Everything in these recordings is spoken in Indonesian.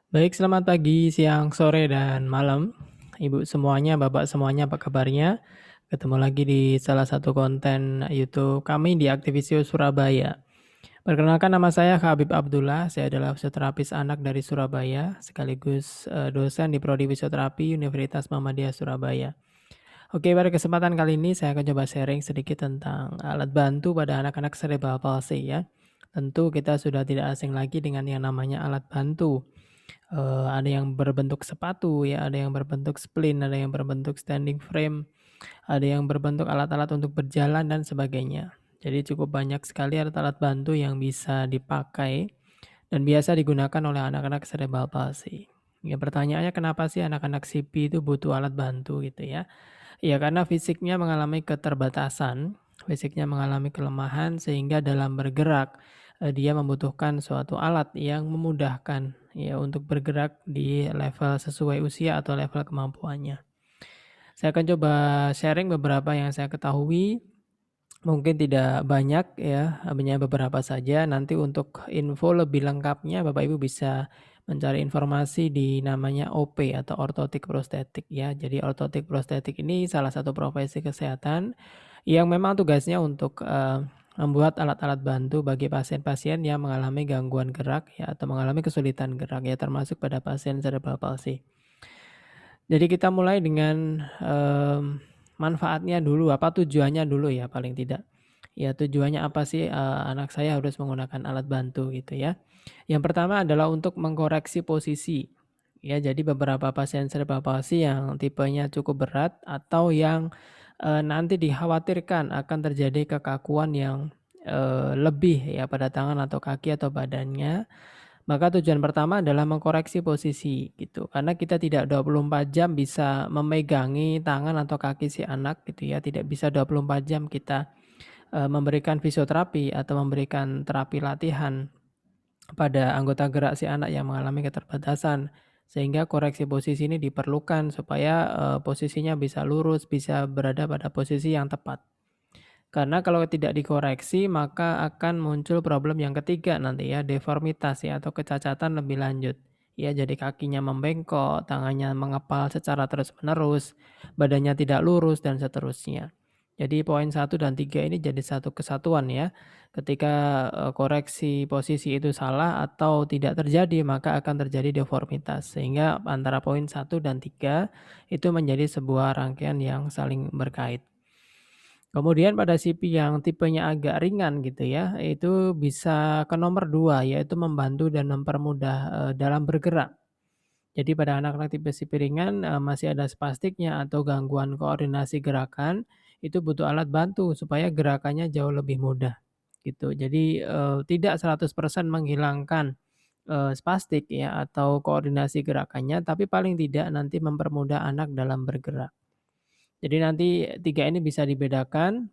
Baik, selamat pagi, siang, sore, dan malam. Ibu semuanya, bapak semuanya, apa kabarnya? Ketemu lagi di salah satu konten YouTube kami di Aktivisio Surabaya. Perkenalkan nama saya Habib Abdullah, saya adalah fisioterapis anak dari Surabaya, sekaligus dosen di Prodi Fisioterapi Universitas Muhammadiyah Surabaya. Oke, pada kesempatan kali ini saya akan coba sharing sedikit tentang alat bantu pada anak-anak cerebral palsy ya. Tentu kita sudah tidak asing lagi dengan yang namanya alat bantu. Ada yang berbentuk sepatu ya, ada yang berbentuk splint, ada yang berbentuk standing frame, ada yang berbentuk alat-alat untuk berjalan dan sebagainya. Jadi cukup banyak sekali alat-alat bantu yang bisa dipakai dan biasa digunakan oleh anak-anak cerebral palsy. Ya pertanyaannya kenapa sih anak-anak CP itu butuh alat bantu gitu ya? Ya karena fisiknya mengalami keterbatasan, fisiknya mengalami kelemahan sehingga dalam bergerak, dia membutuhkan suatu alat yang memudahkan ya untuk bergerak di level sesuai usia atau level kemampuannya. Saya akan coba sharing beberapa yang saya ketahui, mungkin tidak banyak ya, hanya beberapa saja. Nanti untuk info lebih lengkapnya Bapak Ibu bisa mencari informasi di namanya OP atau ortotik prostetik ya. Jadi ortotik prostetik ini salah satu profesi kesehatan yang memang tugasnya untuk, membuat alat-alat bantu bagi pasien-pasien yang mengalami gangguan gerak ya atau mengalami kesulitan gerak ya, termasuk pada pasien cerebral palsy. Jadi kita mulai dengan, manfaatnya dulu, apa tujuannya dulu ya paling tidak. Ya tujuannya apa sih, anak saya harus menggunakan alat bantu gitu ya. Yang pertama adalah untuk mengkoreksi posisi. Ya jadi beberapa pasien cerebral palsy yang tipenya cukup berat atau yang, nanti dikhawatirkan akan terjadi kekakuan yang, lebih ya pada tangan atau kaki atau badannya, maka tujuan pertama adalah mengkoreksi posisi gitu, karena kita tidak 24 jam bisa memegangi tangan atau kaki si anak gitu ya, tidak bisa 24 jam kita, memberikan fisioterapi atau memberikan terapi latihan pada anggota gerak si anak yang mengalami keterbatasan. Sehingga koreksi posisi ini diperlukan supaya, posisinya bisa lurus, bisa berada pada posisi yang tepat. Karena kalau tidak dikoreksi maka akan muncul problem yang ketiga nanti ya, deformitas ya atau kecacatan lebih lanjut. Ya, jadi kakinya membengkok, tangannya mengepal secara terus-menerus, badannya tidak lurus dan seterusnya. Jadi poin 1 dan 3 ini jadi satu kesatuan ya. Ketika koreksi posisi itu salah atau tidak terjadi maka akan terjadi deformitas. Sehingga antara poin 1 dan 3 itu menjadi sebuah rangkaian yang saling berkait. Kemudian pada CP yang tipenya agak ringan gitu ya, itu bisa ke nomor 2 yaitu membantu dan mempermudah, dalam bergerak. Jadi pada anak-anak tipe CP ringan, masih ada spastiknya atau gangguan koordinasi gerakan, itu butuh alat bantu supaya gerakannya jauh lebih mudah, gitu. Jadi, tidak 100% menghilangkan, spastik ya atau koordinasi gerakannya, tapi paling tidak nanti mempermudah anak dalam bergerak. Jadi nanti 3 ini bisa dibedakan.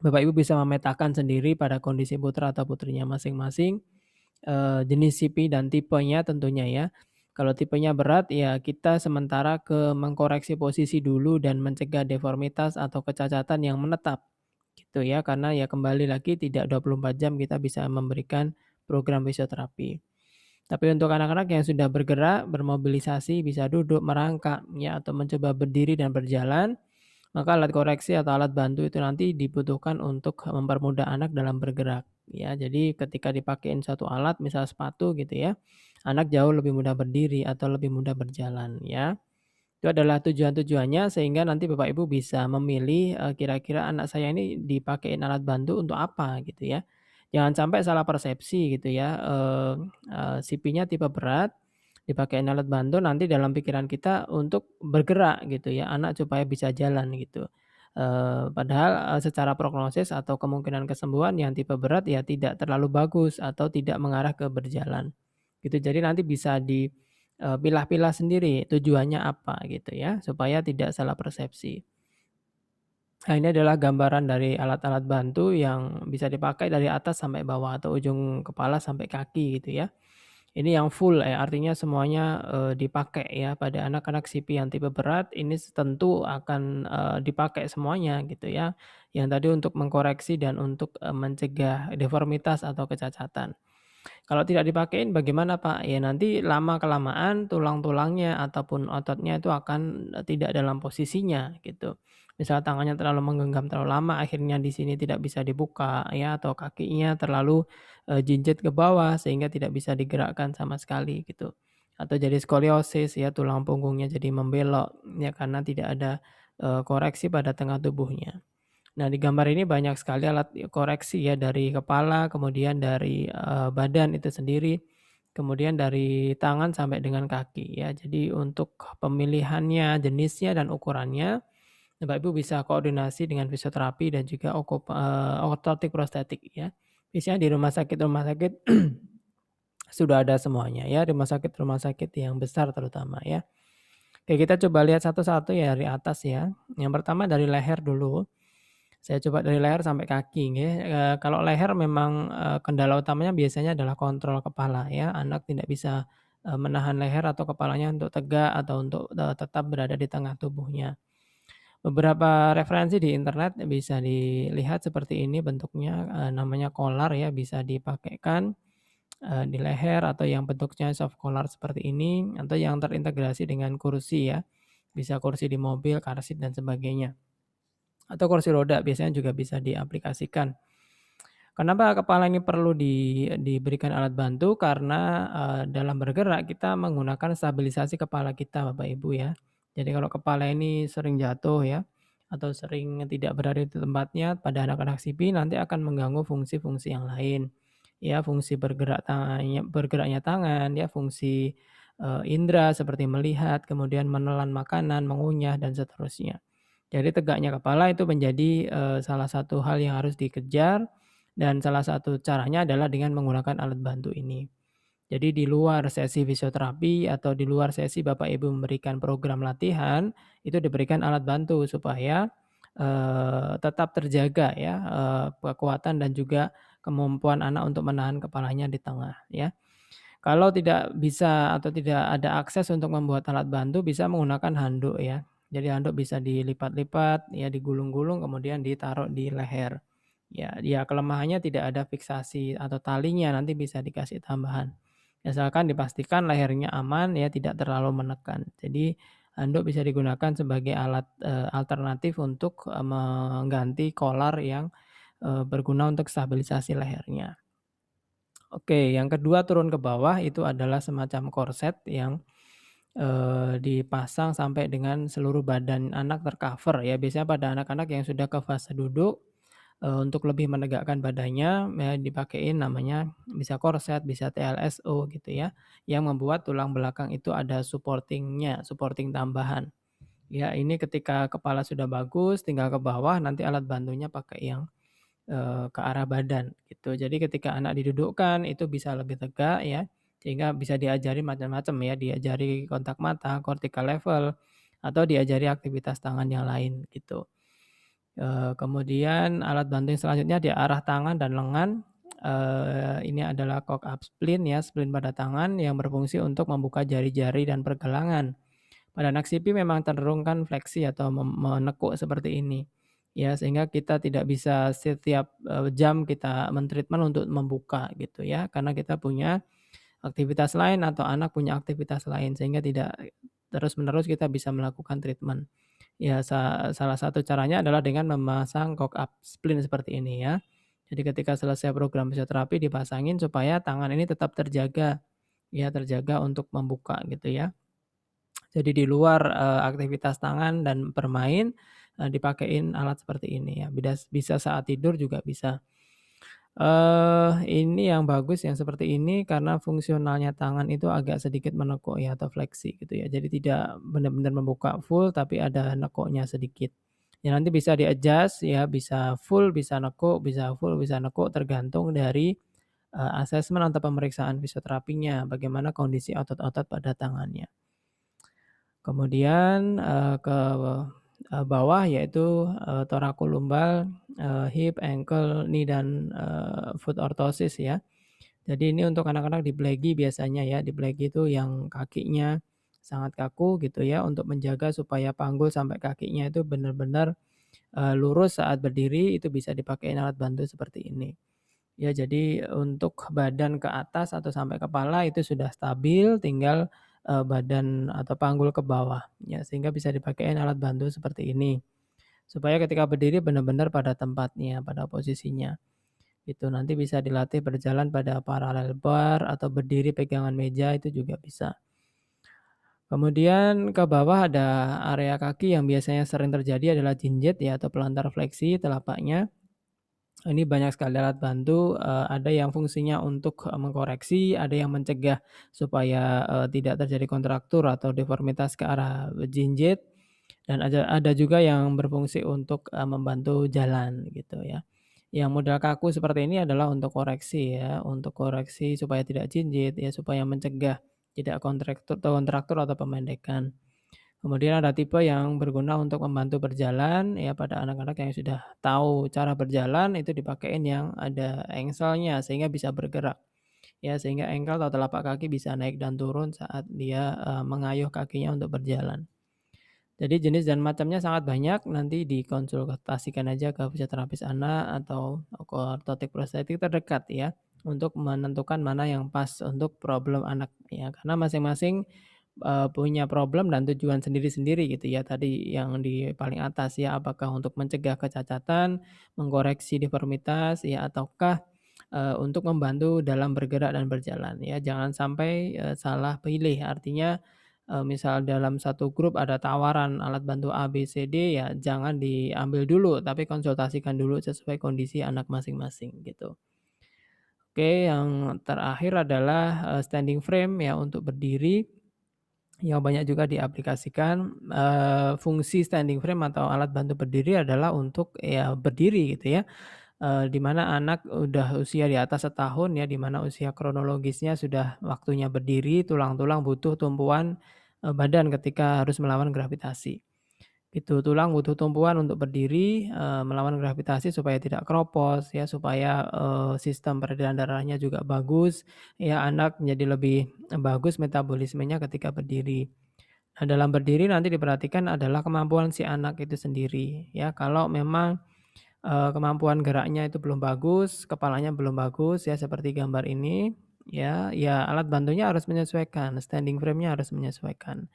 Bapak Ibu bisa memetakan sendiri pada kondisi putra atau putrinya masing-masing, jenis CP dan tipenya tentunya ya. Kalau tipenya berat ya kita sementara ke mengkoreksi posisi dulu dan mencegah deformitas atau kecacatan yang menetap, gitu ya. Karena ya kembali lagi tidak 24 jam kita bisa memberikan program fisioterapi. Tapi untuk anak-anak yang sudah bergerak, bermobilisasi, bisa duduk, merangkak ya atau mencoba berdiri dan berjalan, maka alat koreksi atau alat bantu itu nanti dibutuhkan untuk mempermudah anak dalam bergerak, ya. Jadi ketika dipakein satu alat, misal sepatu gitu ya, anak jauh lebih mudah berdiri atau lebih mudah berjalan, ya. Itu adalah tujuan-tujuannya sehingga nanti Bapak Ibu bisa memilih, kira-kira anak saya ini dipakein alat bantu untuk apa gitu ya. Jangan sampai salah persepsi gitu ya, CP-nya tipe berat, dipakein alat bantu nanti dalam pikiran kita untuk bergerak gitu ya, anak supaya bisa jalan gitu. Padahal, secara prognosis atau kemungkinan kesembuhan yang tipe berat ya tidak terlalu bagus atau tidak mengarah ke berjalan, gitu. Jadi nanti bisa pilah-pilah sendiri tujuannya apa gitu ya, supaya tidak salah persepsi. Nah, ini adalah gambaran dari alat-alat bantu yang bisa dipakai dari atas sampai bawah atau ujung kepala sampai kaki gitu ya. Ini yang full ya, artinya semuanya, dipakai ya pada anak-anak CP yang tipe berat ini tentu akan, dipakai semuanya gitu ya. Yang tadi untuk mengkoreksi dan untuk, mencegah deformitas atau kecacatan. Kalau tidak dipakein bagaimana, Pak? Ya nanti lama-kelamaan tulang-tulangnya ataupun ototnya itu akan, tidak dalam posisinya gitu. Misal tangannya terlalu menggenggam terlalu lama akhirnya di sini tidak bisa dibuka ya, atau kakinya terlalu, jinjit ke bawah sehingga tidak bisa digerakkan sama sekali gitu. Atau jadi skoliosis ya, tulang punggungnya jadi membelok ya karena tidak ada, koreksi pada tengah tubuhnya. Nah, di gambar ini banyak sekali alat koreksi ya dari kepala, kemudian dari, badan itu sendiri, kemudian dari tangan sampai dengan kaki ya. Jadi untuk pemilihannya, jenisnya, dan ukurannya, Bapak Ibu bisa koordinasi dengan fisioterapi dan juga ortotik prostetik ya. Biasanya di rumah sakit sudah ada semuanya ya, rumah sakit yang besar terutama ya. Oke, kita coba lihat satu-satu ya dari atas ya. Yang pertama dari leher dulu. Saya coba dari leher sampai kaki nggih, kalau leher memang, kendala utamanya biasanya adalah kontrol kepala ya, anak tidak bisa, menahan leher atau kepalanya untuk tegak atau untuk, tetap berada di tengah tubuhnya. Beberapa referensi di internet bisa dilihat seperti ini bentuknya, namanya collar ya, bisa dipakaikan, di leher atau yang bentuknya soft collar seperti ini, atau yang terintegrasi dengan kursi ya, bisa kursi di mobil, car seat dan sebagainya. Atau kursi roda biasanya juga bisa diaplikasikan. Kenapa kepala ini perlu diberikan alat bantu? Karena, dalam bergerak kita menggunakan stabilisasi kepala kita Bapak Ibu ya. Jadi kalau kepala ini sering jatuh ya, atau sering tidak berada di tempatnya pada anak-anak CP nanti akan mengganggu fungsi-fungsi yang lain. Ya, fungsi bergeraknya tangan ya, fungsi, indera seperti melihat, kemudian menelan makanan, mengunyah dan seterusnya. Jadi tegaknya kepala itu menjadi, salah satu hal yang harus dikejar dan salah satu caranya adalah dengan menggunakan alat bantu ini. Jadi di luar sesi fisioterapi atau di luar sesi Bapak Ibu memberikan program latihan, itu diberikan alat bantu supaya, tetap terjaga ya, kekuatan dan juga kemampuan anak untuk menahan kepalanya di tengah ya. Kalau tidak bisa atau tidak ada akses untuk membuat alat bantu bisa menggunakan handuk ya. Jadi handuk bisa dilipat-lipat ya, digulung-gulung kemudian ditaruh di leher. Ya kelemahannya tidak ada fiksasi atau talinya, nanti bisa dikasih tambahan. Asalkan dipastikan lehernya aman ya, tidak terlalu menekan. Jadi handuk bisa digunakan sebagai alat, alternatif untuk, mengganti kolar yang, berguna untuk stabilisasi lehernya. Oke, yang kedua turun ke bawah itu adalah semacam korset yang, dipasang sampai dengan seluruh badan anak tercover ya. Biasanya pada anak-anak yang sudah ke fase duduk, untuk lebih menegakkan badannya, ya dipakein namanya bisa korset, bisa TLSO gitu ya, yang membuat tulang belakang itu ada supporting-nya, supporting tambahan. Ya ini ketika kepala sudah bagus, tinggal ke bawah nanti alat bantunya pakai yang ke arah badan gitu. Jadi ketika anak didudukkan itu bisa lebih tegak ya, sehingga bisa diajari macam-macam ya, diajari kontak mata, cortical level, atau diajari aktivitas tangan yang lain gitu. Kemudian alat bantu yang selanjutnya di arah tangan dan lengan, ini adalah cock up splint ya, splint pada tangan yang berfungsi untuk membuka jari-jari dan pergelangan. Pada anak CP memang cenderung kan fleksi atau menekuk seperti ini. Ya, sehingga kita tidak bisa setiap, jam kita men-treatment untuk membuka gitu ya, karena kita punya aktivitas lain atau anak punya aktivitas lain sehingga tidak terus-menerus kita bisa melakukan treatment. Ya, salah satu caranya adalah dengan memasang cock up splint seperti ini ya. Jadi ketika selesai program fisioterapi dipasangin supaya tangan ini tetap terjaga, ya terjaga untuk membuka gitu ya. Jadi di luar, aktivitas tangan dan bermain, dipakein alat seperti ini ya, bisa saat tidur juga bisa. Ini yang bagus yang seperti ini karena fungsionalnya tangan itu agak sedikit menekuk ya atau fleksi gitu ya. Jadi tidak benar-benar membuka full tapi ada nekuknya sedikit. Ya nanti bisa di-adjust ya, bisa full, bisa nekuk, bisa full, bisa nekuk tergantung dari, asesmen atau pemeriksaan fisioterapinya, bagaimana kondisi otot-otot pada tangannya. Kemudian, ke, bawah yaitu, thoracolumbar, hip, ankle, knee, dan, foot orthosis ya. Jadi ini untuk anak-anak di Blegi biasanya ya, di Blegi itu yang kakinya sangat kaku gitu ya, untuk menjaga supaya panggul sampai kakinya itu benar-benar, lurus saat berdiri, itu bisa dipakai alat bantu seperti ini. Ya, jadi untuk badan ke atas atau sampai kepala itu sudah stabil, tinggal, badan atau panggul ke bawah, ya, sehingga bisa dipakein alat bantu seperti ini. Supaya ketika berdiri benar-benar pada tempatnya, pada posisinya, itu. Nanti bisa dilatih berjalan pada paralel bar atau berdiri pegangan meja itu juga bisa. Kemudian ke bawah ada area kaki yang biasanya sering terjadi adalah jinjit ya atau pelantar fleksi telapaknya. Ini banyak sekali alat bantu, ada yang fungsinya untuk, mengkoreksi, ada yang mencegah supaya, tidak terjadi kontraktur atau deformitas ke arah jinjit, dan ada juga yang berfungsi untuk, membantu jalan gitu ya. Yang model kaku seperti ini adalah untuk koreksi ya, untuk koreksi supaya tidak jinjit ya, supaya mencegah tidak kontraktur atau pemendekan. Kemudian ada tipe yang berguna untuk membantu berjalan, ya pada anak-anak yang sudah tahu cara berjalan itu dipakein yang ada engselnya sehingga bisa bergerak. Ya, sehingga engkel atau telapak kaki bisa naik dan turun saat dia, mengayuh kakinya untuk berjalan. Jadi jenis dan macamnya sangat banyak, nanti dikonsultasikan aja ke fisioterapis anak atau ke ortotik prostetik terdekat ya, untuk menentukan mana yang pas untuk problem anak ya. Karena masing-masing, punya problem dan tujuan sendiri-sendiri gitu ya, tadi yang di paling atas ya, apakah untuk mencegah kecacatan, mengkoreksi deformitas ya, ataukah, untuk membantu dalam bergerak dan berjalan ya. Jangan sampai, salah pilih, artinya misal dalam satu grup ada tawaran alat bantu A, B, C, D, ya jangan diambil dulu, tapi konsultasikan dulu sesuai kondisi anak masing-masing gitu. Oke, yang terakhir adalah, standing frame ya untuk berdiri, yang banyak juga diaplikasikan. Fungsi standing frame atau alat bantu berdiri adalah untuk ya berdiri gitu ya, di mana anak udah usia di atas setahun ya, di mana usia kronologisnya sudah waktunya berdiri, tulang-tulang butuh tumpuan, badan ketika harus melawan gravitasi. Itu tulang butuh tumpuan untuk berdiri, melawan gravitasi supaya tidak keropos ya, supaya, sistem peredaran darahnya juga bagus, ya anak menjadi lebih bagus metabolismenya ketika berdiri. Nah, dalam berdiri nanti diperhatikan adalah kemampuan si anak itu sendiri ya, kalau memang kemampuan geraknya itu belum bagus, kepalanya belum bagus ya seperti gambar ini, ya alat bantunya harus menyesuaikan, standing frame-nya harus menyesuaikan.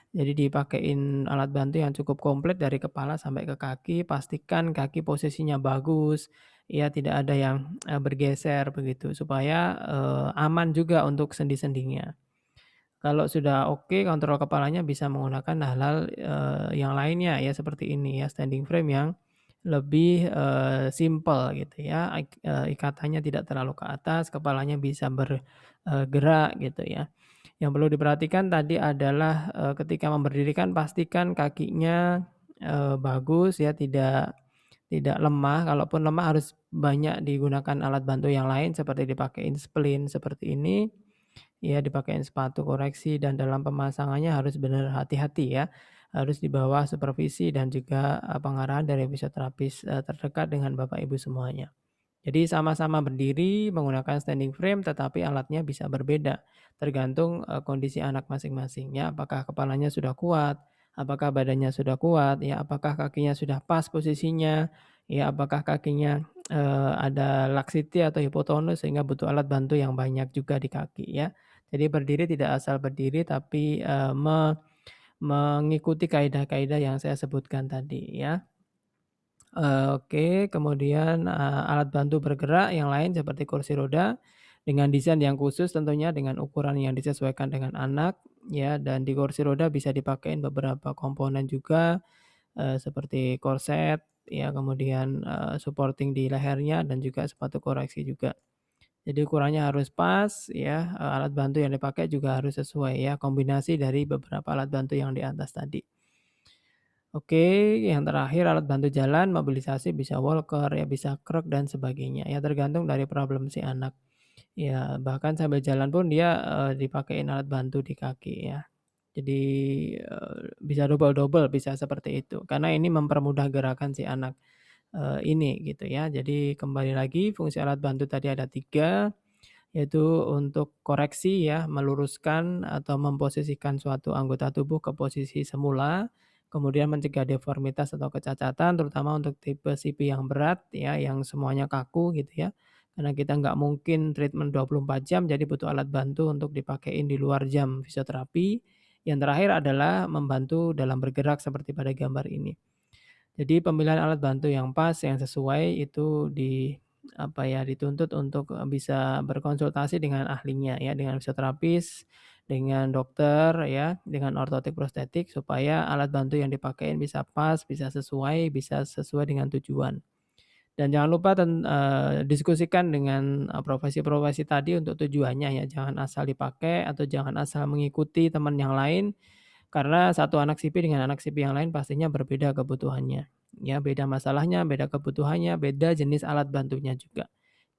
Jadi dipakein alat bantu yang cukup komplit dari kepala sampai ke kaki, pastikan kaki posisinya bagus, ya tidak ada yang, bergeser begitu supaya, aman juga untuk sendi-sendinya. Kalau sudah oke kontrol kepalanya bisa menggunakan hal-hal, yang lainnya ya seperti ini ya, standing frame yang lebih, simpel gitu ya, ikatannya tidak terlalu ke atas, kepalanya bisa bergerak gitu ya. Yang perlu diperhatikan tadi adalah, ketika memberdirikan pastikan kakinya, bagus ya, tidak lemah, kalaupun lemah harus banyak digunakan alat bantu yang lain seperti dipakein splint seperti ini. Ya, dipakein sepatu koreksi dan dalam pemasangannya harus benar hati-hati ya. Harus di bawah supervisi dan juga, pengarahan dari fisioterapis, terdekat dengan Bapak Ibu semuanya. Jadi sama-sama berdiri menggunakan standing frame tetapi alatnya bisa berbeda, tergantung, kondisi anak masing-masing ya, apakah kepalanya sudah kuat, apakah badannya sudah kuat ya, apakah kakinya sudah pas posisinya, ya apakah kakinya, ada laksiti atau hipotonus sehingga butuh alat bantu yang banyak juga di kaki ya. Jadi berdiri tidak asal berdiri tapi, mengikuti kaidah-kaidah yang saya sebutkan tadi ya. Oke, kemudian, alat bantu bergerak yang lain seperti kursi roda, dengan desain yang khusus tentunya dengan ukuran yang disesuaikan dengan anak, ya, dan di kursi roda bisa dipakein beberapa komponen juga, seperti korset, ya, kemudian, supporting di lehernya dan juga sepatu koreksi juga. Jadi ukurannya harus pas ya, alat bantu yang dipakai juga harus sesuai ya, kombinasi dari beberapa alat bantu yang di atas tadi. Oke, yang terakhir alat bantu jalan, mobilisasi bisa walker, ya bisa kruk dan sebagainya, ya tergantung dari problem si anak. Ya bahkan sambil jalan pun dia, dipakein alat bantu di kaki ya. Jadi, bisa double-double, bisa seperti itu. Karena ini mempermudah gerakan si anak, ini gitu ya. Jadi kembali lagi fungsi alat bantu tadi ada 3. Yaitu untuk koreksi ya, meluruskan atau memposisikan suatu anggota tubuh ke posisi semula, kemudian mencegah deformitas atau kecacatan terutama untuk tipe CP yang berat ya, yang semuanya kaku gitu ya. karena kita nggak mungkin treatment 24 jam, jadi butuh alat bantu untuk dipakein di luar jam fisioterapi. Yang terakhir adalah membantu dalam bergerak seperti pada gambar ini. Jadi pemilihan alat bantu yang pas, yang sesuai itu dituntut untuk, bisa berkonsultasi dengan ahlinya ya, dengan fisioterapis, dengan dokter ya, dengan ortotik prostetik supaya alat bantu yang dipakein bisa pas, bisa sesuai dengan tujuan. Dan jangan lupa diskusikan dengan, profesi-profesi tadi untuk tujuannya ya, jangan asal dipakai atau jangan asal mengikuti teman yang lain karena satu anak CP dengan anak CP yang lain pastinya berbeda kebutuhannya, ya beda masalahnya, beda kebutuhannya, beda jenis alat bantunya juga.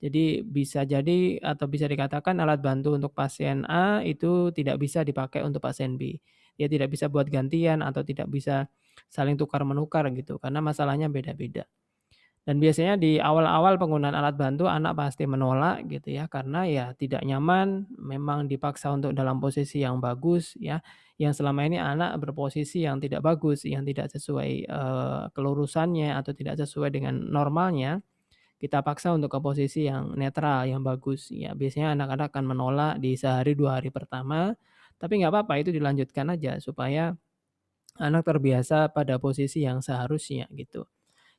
Jadi bisa jadi atau bisa dikatakan alat bantu untuk pasien A itu tidak bisa dipakai untuk pasien B. Dia tidak bisa buat gantian atau tidak bisa saling tukar-menukar gitu, karena masalahnya beda-beda. Dan biasanya di awal-awal penggunaan alat bantu anak pasti menolak gitu ya, karena ya tidak nyaman, memang dipaksa untuk dalam posisi yang bagus ya, yang selama ini anak berposisi yang tidak bagus, yang tidak sesuai, kelurusannya atau tidak sesuai dengan normalnya, kita paksa untuk ke posisi yang netral, yang bagus ya. Biasanya anak-anak akan menolak di sehari 2 hari pertama, tapi nggak apa-apa itu dilanjutkan aja supaya anak terbiasa pada posisi yang seharusnya gitu.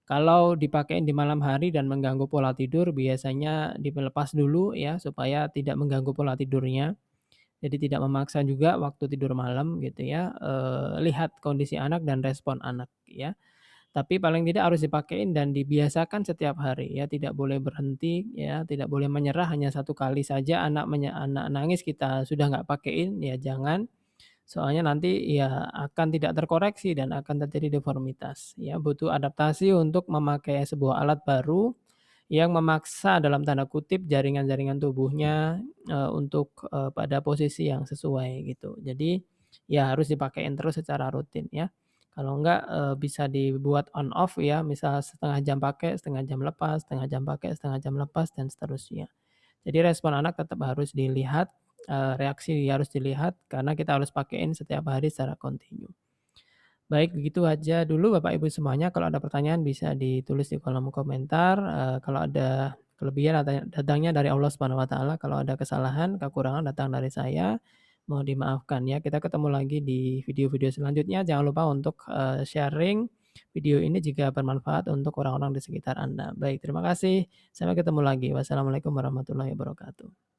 Kalau dipakein di malam hari dan mengganggu pola tidur, biasanya dilepas dulu ya, supaya tidak mengganggu pola tidurnya. Jadi tidak memaksa juga waktu tidur malam gitu ya, lihat kondisi anak dan respon anak ya. Tapi paling tidak harus dipakein dan dibiasakan setiap hari ya, tidak boleh berhenti ya, tidak boleh menyerah hanya satu kali saja anak nangis kita sudah nggak pakein, ya jangan. Soalnya nanti ya akan tidak terkoreksi dan akan terjadi deformitas ya, butuh adaptasi untuk memakai sebuah alat baru yang memaksa dalam tanda kutip jaringan-jaringan tubuhnya, pada posisi yang sesuai gitu. Jadi ya harus dipakein terus secara rutin ya. Kalau enggak, bisa dibuat on off ya, misal setengah jam pakai, setengah jam lepas, setengah jam pakai, setengah jam lepas, dan seterusnya. Jadi respon anak tetap harus dilihat, reaksi harus dilihat karena kita harus pakein setiap hari secara kontinu. Baik, begitu aja dulu Bapak Ibu semuanya, kalau ada pertanyaan bisa ditulis di kolom komentar, kalau ada kelebihan datangnya dari Allah Subhanahu wa taala, kalau ada kesalahan, kekurangan datang dari saya, mohon dimaafkan ya. Kita ketemu lagi di video-video selanjutnya, jangan lupa untuk, sharing video ini jika bermanfaat untuk orang-orang di sekitar Anda. Baik, terima kasih, sampai ketemu lagi. Wassalamualaikum warahmatullahi wabarakatuh.